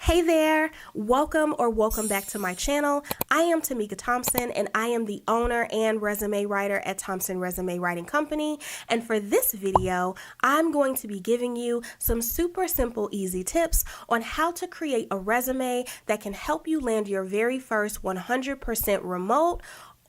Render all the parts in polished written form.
Hey there, welcome back to my channel. I am Tamika Thompson and I am the owner and resume writer at Thompson Resume Writing Company. And for this video, I'm going to be giving you some super simple, easy tips on how to create a resume that can help you land your very first 100% remote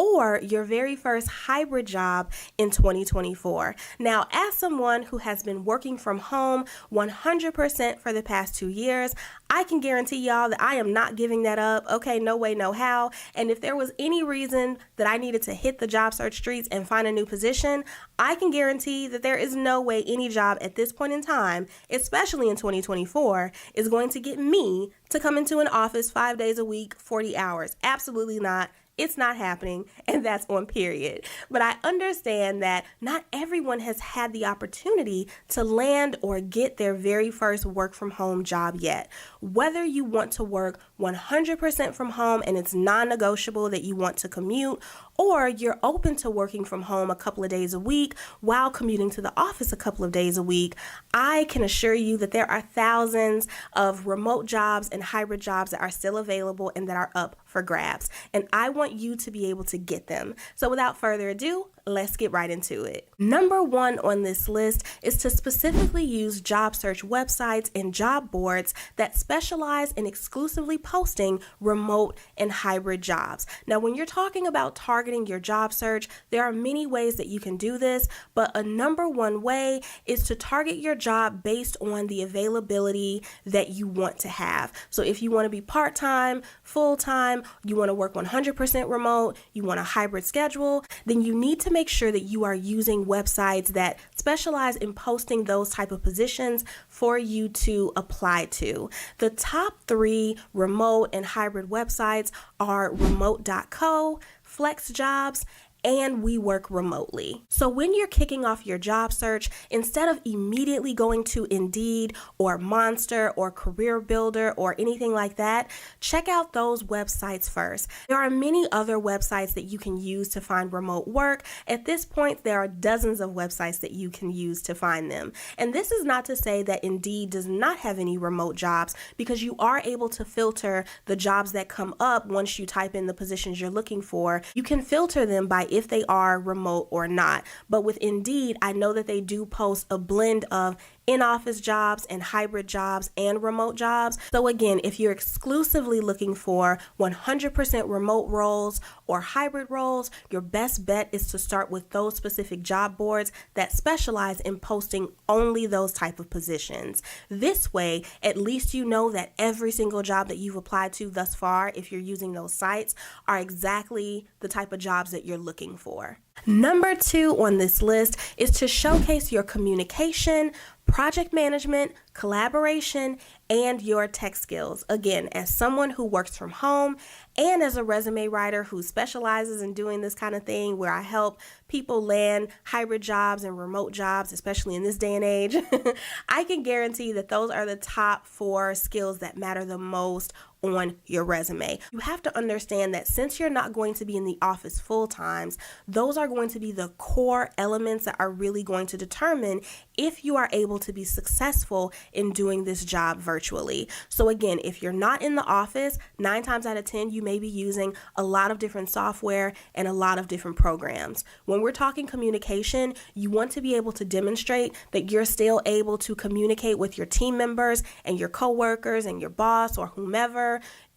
or your very first hybrid job in 2024. Now, as someone who has been working from home 100% for the past 2 years, I can guarantee y'all that I am not giving that up. Okay, no way, no how. And if there was any reason that I needed to hit the job search streets and find a new position, I can guarantee that there is no way any job at this point in time, especially in 2024, is going to get me to come into an office 5 days a week, 40 hours. Absolutely not. It's not happening, and that's on period. But I understand that not everyone has had the opportunity to land or get their very first work from home job yet. Whether you want to work 100% from home and it's non-negotiable that you want to commute, or you're open to working from home a couple of days a week while commuting to the office a couple of days a week, I can assure you that there are thousands of remote jobs and hybrid jobs that are still available and that are up for grabs. And I want you to be able to get them. So without further ado, let's get right into it. Number one on this list is to specifically use job search websites and job boards that specialize in exclusively posting remote and hybrid jobs. Now, when you're talking about targeting your job search, there are many ways that you can do this, but a number one way is to target your job based on the availability that you want to have. So if you want to be part-time, full-time, you want to work 100% remote, you want a hybrid schedule, then you need to make sure that you are using websites that specialize in posting those type of positions for you to apply to. The top 3 remote and hybrid websites are remote.co, FlexJobs, and We Work Remotely. So when you're kicking off your job search, instead of immediately going to Indeed or Monster or Career Builder or anything like that, check out those websites first. There are many other websites that you can use to find remote work. At this point, there are dozens of websites that you can use to find them. And this is not to say that Indeed does not have any remote jobs, because you are able to filter the jobs that come up once you type in the positions you're looking for. You can filter them by if they are remote or not. But with Indeed, I know that they do post a blend of in-office jobs and hybrid jobs and remote jobs. So again, if you're exclusively looking for 100% remote roles or hybrid roles, your best bet is to start with those specific job boards that specialize in posting only those type of positions. This way, at least you know that every single job that you've applied to thus far, if you're using those sites, are exactly the type of jobs that you're looking for. Number 2 on this list is to showcase your communication, project management, collaboration, and your tech skills. Again, as someone who works from home and as a resume writer who specializes in doing this kind of thing where I help people land hybrid jobs and remote jobs, especially in this day and age, I can guarantee that those are the top 4 skills that matter the most on your resume. You have to understand that since you're not going to be in the office full times, those are going to be the core elements that are really going to determine if you are able to be successful in doing this job virtually. So again, if you're not in the office, 9 times out of 10, you may be using a lot of different software and a lot of different programs. When we're talking communication, you want to be able to demonstrate that you're still able to communicate with your team members and your coworkers and your boss or whomever,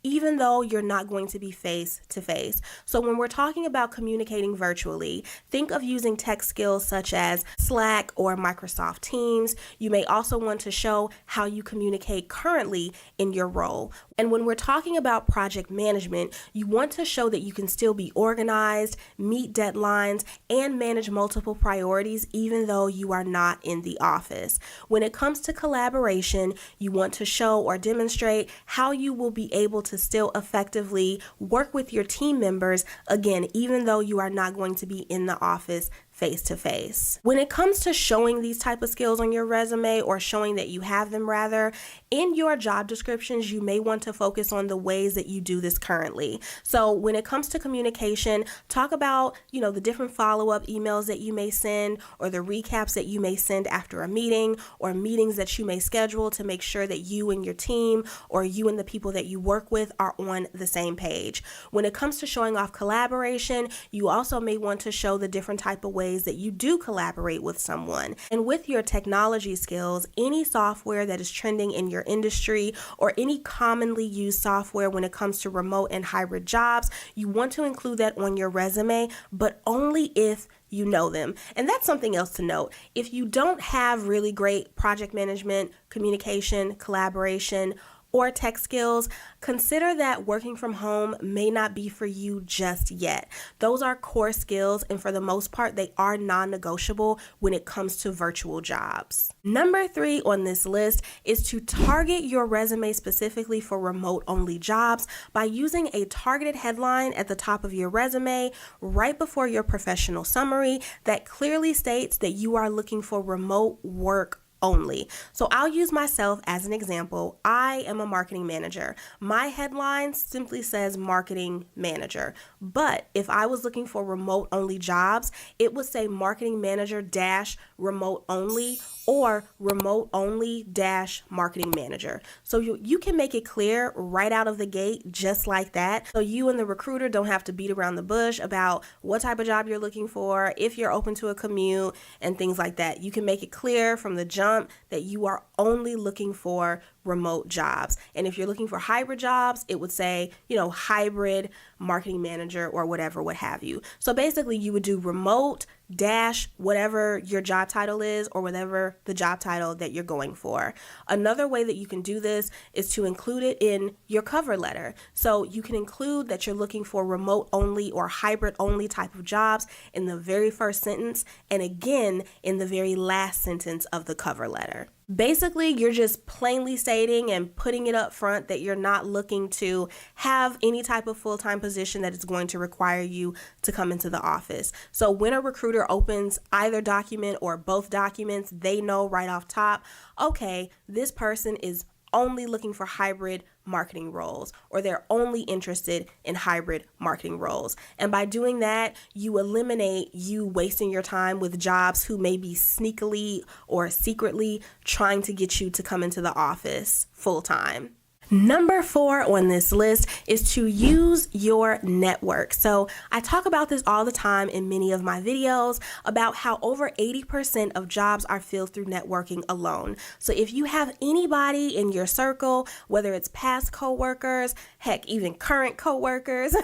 even though you're not going to be face to face. So when we're talking about communicating virtually, think of using tech skills such as Slack or Microsoft Teams. You may also want to show how you communicate currently in your role. And when we're talking about project management, you want to show that you can still be organized, meet deadlines, and manage multiple priorities even though you are not in the office. When it comes to collaboration, you want to show or demonstrate how you will be able to still effectively work with your team members, again, even though you are not going to be in the office face-to-face. When it comes to showing these type of skills on your resume, or showing that you have them rather, in your job descriptions, you may want to focus on the ways that you do this currently. So when it comes to communication, talk about, the different follow-up emails that you may send, or the recaps that you may send after a meeting, or meetings that you may schedule to make sure that you and your team, or you and the people that you work with, are on the same page. When it comes to showing off collaboration, you also may want to show the different type of ways that you do collaborate with someone. And with your technology skills, any software that is trending in your industry, or any commonly used software when it comes to remote and hybrid jobs, you want to include that on your resume, but only if you know them. And that's something else to note. If you don't have really great project management, communication, collaboration, or tech skills, consider that working from home may not be for you just yet. Those are core skills, and for the most part, they are non-negotiable when it comes to virtual jobs. Number 3 on this list is to target your resume specifically for remote-only jobs by using a targeted headline at the top of your resume right before your professional summary that clearly states that you are looking for remote work only. So I'll use myself as an example. I am a marketing manager. My headline simply says marketing manager. But if I was looking for remote only jobs, it would say marketing manager dash remote only, or remote only dash marketing manager. So you can make it clear right out of the gate, just like that. So you and the recruiter don't have to beat around the bush about what type of job you're looking for, if you're open to a commute, and things like that. You can make it clear from the jump that you are only looking for remote jobs. And if you're looking for hybrid jobs, it would say, hybrid marketing manager, or whatever, what have you. So basically you would do remote dash whatever your job title is, or whatever the job title that you're going for. Another way that you can do this is to include it in your cover letter. So you can include that you're looking for remote only or hybrid only type of jobs in the very first sentence, and again in the very last sentence of the cover letter. Basically, you're just plainly stating and putting it up front that you're not looking to have any type of full-time position that is going to require you to come into the office. So when a recruiter opens either document or both documents, they know right off top, okay, this person is only looking for hybrid marketing roles, or they're only interested in hybrid marketing roles. And by doing that, you eliminate you wasting your time with jobs who may be sneakily or secretly trying to get you to come into the office full time. Number 4 on this list is to use your network. So I talk about this all the time in many of my videos about how over 80% of jobs are filled through networking alone. So if you have anybody in your circle, whether it's past coworkers, heck, even current coworkers,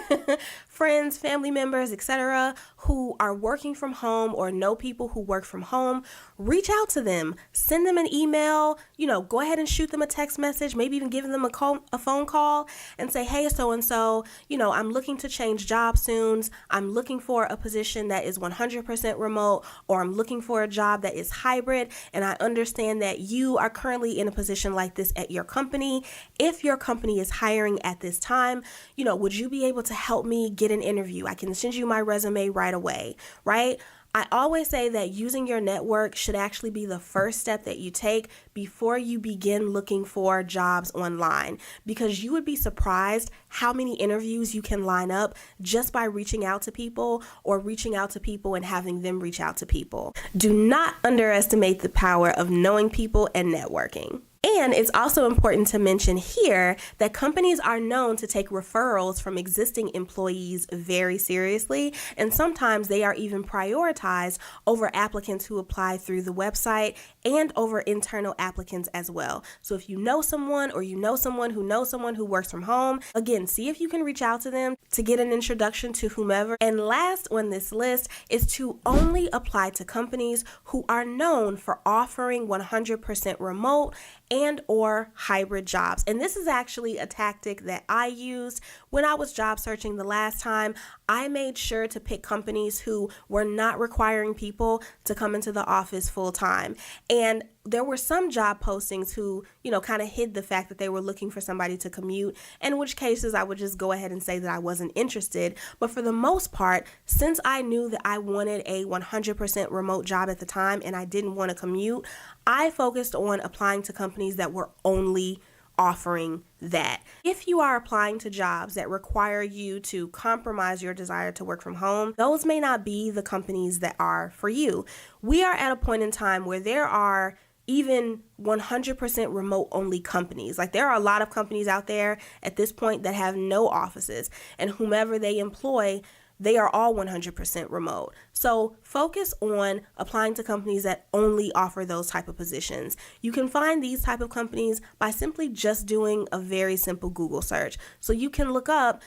friends, family members, etc., who are working from home or know people who work from home, reach out to them, send them an email, go ahead and shoot them a text message, maybe even giving them a phone call and say, hey, so-and-so, I'm looking to change jobs soon. I'm looking for a position that is 100% remote, or I'm looking for a job that is hybrid. And I understand that you are currently in a position like this at your company. If your company is hiring at this time, would you be able to help me get an interview? I can send you my resume right away, right? I always say that using your network should actually be the first step that you take before you begin looking for jobs online, because you would be surprised how many interviews you can line up just by reaching out to people, or reaching out to people and having them reach out to people. Do not underestimate the power of knowing people and networking. And it's also important to mention here that companies are known to take referrals from existing employees very seriously, and sometimes they are even prioritized over applicants who apply through the website and over internal applicants as well. So if you know someone, or you know someone who works from home, again, see if you can reach out to them to get an introduction to whomever. And last on this list is to only apply to companies who are known for offering 100% remote and or hybrid jobs. And this is actually a tactic that I used when I was job searching the last time. I made sure to pick companies who were not requiring people to come into the office full time. And there were some job postings who, kind of hid the fact that they were looking for somebody to commute, in which cases I would just go ahead and say that I wasn't interested. But for the most part, since I knew that I wanted a 100% remote job at the time and I didn't want to commute, I focused on applying to companies that were only offering that. If you are applying to jobs that require you to compromise your desire to work from home, those may not be the companies that are for you. We are at a point in time where there are even 100% remote only companies. Like, there are a lot of companies out there at this point that have no offices, and whomever they employ, they are all 100% remote. So focus on applying to companies that only offer those type of positions. You can find these type of companies by simply just doing a very simple Google search. So you can look up,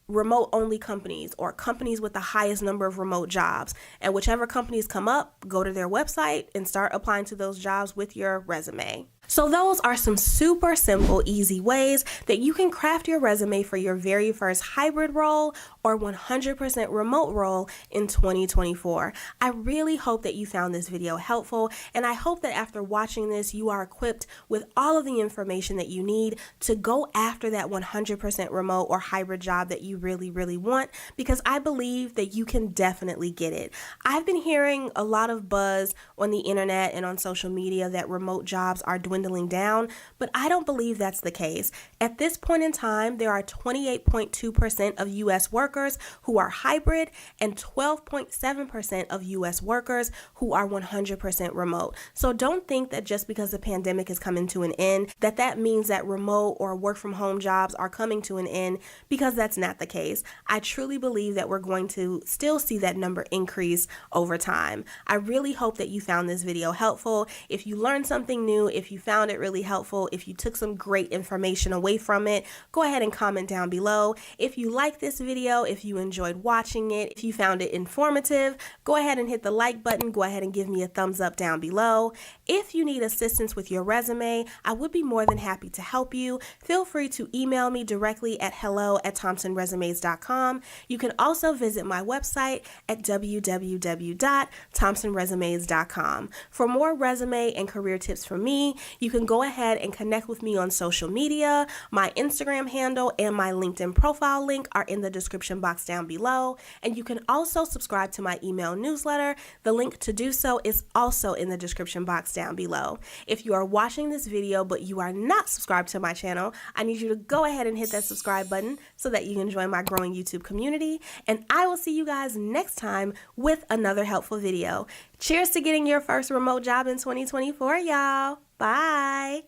remote only companies or companies with the highest number of remote jobs. And whichever companies come up, go to their website and start applying to those jobs with your resume. So those are some super simple, easy ways that you can craft your resume for your very first hybrid role or 100% remote role in 2024. I really hope that you found this video helpful, and I hope that after watching this, you are equipped with all of the information that you need to go after that 100% remote or hybrid job that you really, really want, because I believe that you can definitely get it. I've been hearing a lot of buzz on the internet and on social media that remote jobs are dwindling down, but I don't believe that's the case. At this point in time, there are 28.2% of U.S. workers who are hybrid and 12.7% of U.S. workers who are 100% remote. So don't think that just because the pandemic is coming to an end, that means that remote or work from home jobs are coming to an end, because that's not the case. I truly believe that we're going to still see that number increase over time. I really hope that you found this video helpful. If you learned something new, if you found it really helpful, if you took some great information away from it, go ahead and comment down below. If you liked this video, if you enjoyed watching it, if you found it informative, go ahead and hit the like button. Go ahead and give me a thumbs up down below. If you need assistance with your resume, I would be more than happy to help you. Feel free to email me directly at hello@thompsonresumes.com. You can also visit my website at www.thompsonresumes.com. For more resume and career tips from me, you can go ahead and connect with me on social media. My Instagram handle and my LinkedIn profile link are in the description box down below. And you can also subscribe to my email newsletter. The link to do so is also in the description box down below. If you are watching this video but you are not subscribed to my channel, I need you to go ahead and hit that subscribe button so that you can join my growing YouTube community. And I will see you guys next time with another helpful video. Cheers to getting your first remote job in 2024, y'all. Bye.